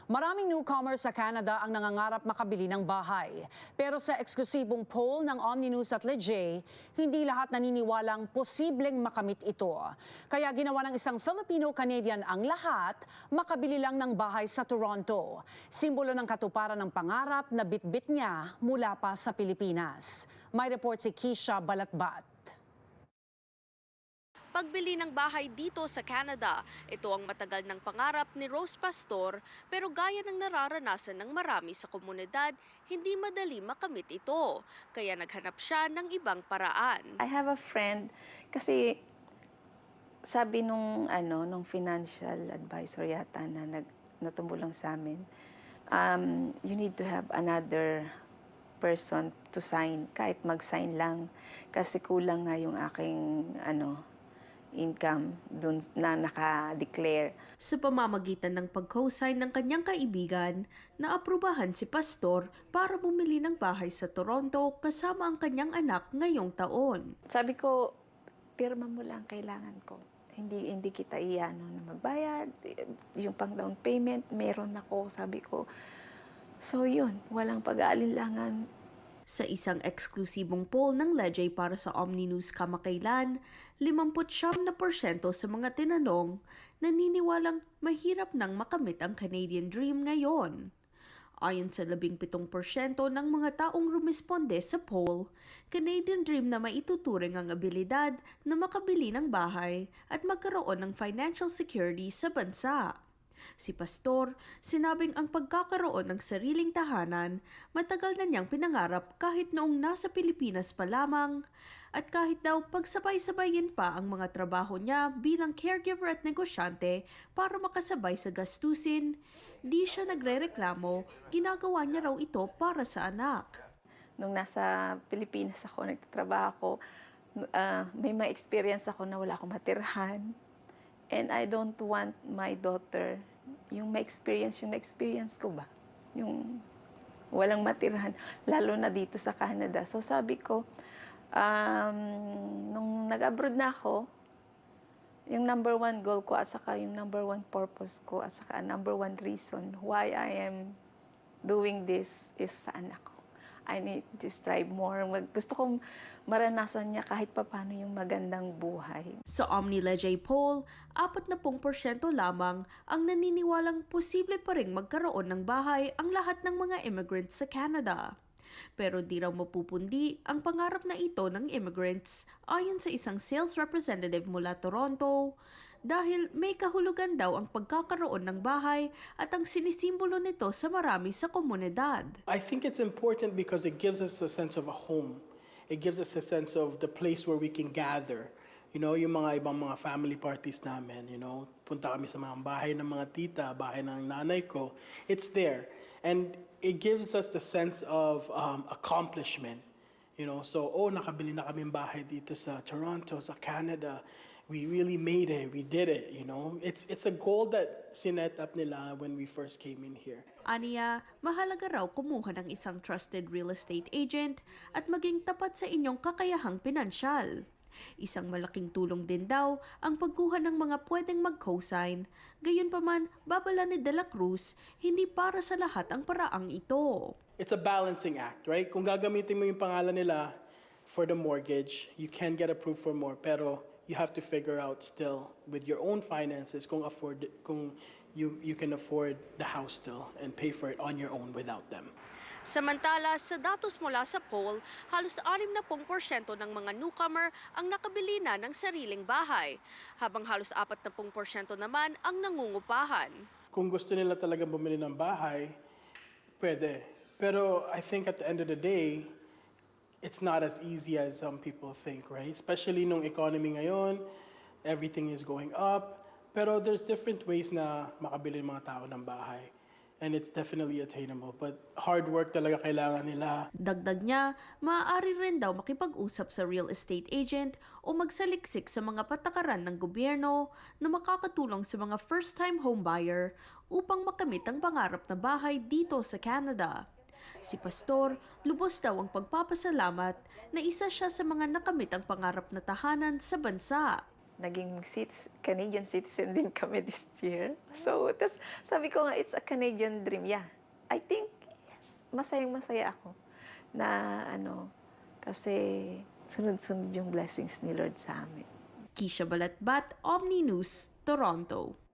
Maraming newcomers sa Canada ang nangangarap makabili ng bahay. Pero sa eksklusibong poll ng Omninews at Leger, hindi lahat naniniwalang posibleng makamit ito. Kaya ginawa ng isang Filipino-Canadian ang lahat, makabili lang ng bahay sa Toronto. Simbolo ng katuparan ng pangarap na bitbit niya mula pa sa Pilipinas. May report si Keisha Balatbat. Pagbili ng bahay dito sa Canada, ito ang matagal ng pangarap ni Rose Pastor, pero gaya ng nararanasan ng marami sa komunidad, hindi madali makamit ito. Kaya naghanap siya ng ibang paraan. I have a friend kasi sabi nung financial advisor yata na natumulong sa amin, you need to have another person to sign, kahit mag-sign lang kasi kulang nga yung aking income dun na naka-declare. Sa pamamagitan ng pag-co-sign ng kanyang kaibigan, naaprubahan si Pastor para bumili ng bahay sa Toronto kasama ang kanyang anak ngayong taon. Sabi ko, pirma mo lang kailangan ko. Hindi kita na magbayad. Yung pang down payment, meron ako, sabi ko. So yun, walang pag-aalinlangan. Sa isang eksklusibong poll ng Leger para sa Omninews kamakailan, 59% sa mga tinanong naniniwalang mahirap nang makamit ang Canadian Dream ngayon. Ayon sa 17% ng mga taong rumisponde sa poll, Canadian Dream na maituturing ang abilidad na makabili ng bahay at magkaroon ng financial security sa bansa. Si Pastor, sinabing ang pagkakaroon ng sariling tahanan, matagal na niyang pinangarap kahit noong nasa Pilipinas pa lamang at kahit daw pagsabay-sabayin pa ang mga trabaho niya bilang caregiver at negosyante para makasabay sa gastusin, di siya nagrereklamo, ginagawa niya raw ito para sa anak. Nung nasa Pilipinas ako, nagtatrabaho ako, may experience ako na wala akong matirhan. And I don't want my daughter, yung ma-experience ko ba? Yung walang matirhan, lalo na dito sa Canada. So sabi ko, nung nag-abroad na ako, yung number one goal ko at saka yung number one purpose ko at saka number one reason why I am doing this is sa anak ko. I need to strive more. Gusto kong maranasan niya kahit papano yung magandang buhay. Sa Omni-Leger poll, 40% lamang ang naniniwalang posible pa ring magkaroon ng bahay ang lahat ng mga immigrants sa Canada. Pero di raw mapupundi ang pangarap na ito ng immigrants ayon sa isang sales representative mula Toronto dahil may kahulugan daw ang pagkakaroon ng bahay at ang sinisimbolo nito sa marami sa komunidad. I think it's important because it gives us a sense of a home. It gives us a sense of the place where we can gather. You know, yung mga ibang mga family parties namin, punta kami sa mga bahay ng mga tita, bahay ng nanay ko. It's there. And it gives us the sense of accomplishment. So, nakabili na kami bahay dito sa Toronto, sa Canada. We really made it. We did it, It's a goal that sinet up nila when we first came in here. Aniya, mahalaga raw kumuha ng isang trusted real estate agent at maging tapat sa inyong kakayahang pinansyal. Isang malaking tulong din daw ang pagkuha ng mga pwedeng mag-co-sign. Gayunpaman, babala ni De La Cruz, hindi para sa lahat ang paraang ito. It's a balancing act, right? Kung gagamitin mo yung pangalan nila for the mortgage, you can get approved for more, pero you have to figure out still with your own finances kung you can afford the house still and pay for it on your own without them. Samantala, sa datos mula sa poll, halos 60% ng mga newcomer ang nakabili na ng sariling bahay, habang halos 40% naman ang nangungupahan. Kung gusto nila talagang bumili ng bahay, pwede. Pero I think at the end of the day, it's not as easy as some people think, right? Especially nung economy ngayon, everything is going up. Pero there's different ways na makabili ng mga tao ng bahay. And it's definitely attainable. But hard work talaga kailangan nila. Dagdag niya, maaari rin daw makipag-usap sa real estate agent o magsaliksik sa mga patakaran ng gobyerno na makakatulong sa mga first-time homebuyer upang makamit ang pangarap na bahay dito sa Canada. Si Pastor, lubos daw ang pagpapasalamat na isa siya sa mga nakamit ang pangarap na tahanan sa bansa. naging Canadian citizen din kami this year. So, tas sabi ko nga, it's a Canadian dream. Yeah, I think, yes, masayang-masaya ako na kasi sunod-sunod yung blessings ni Lord sa amin. Kisha Balatbat, Omni News, Toronto.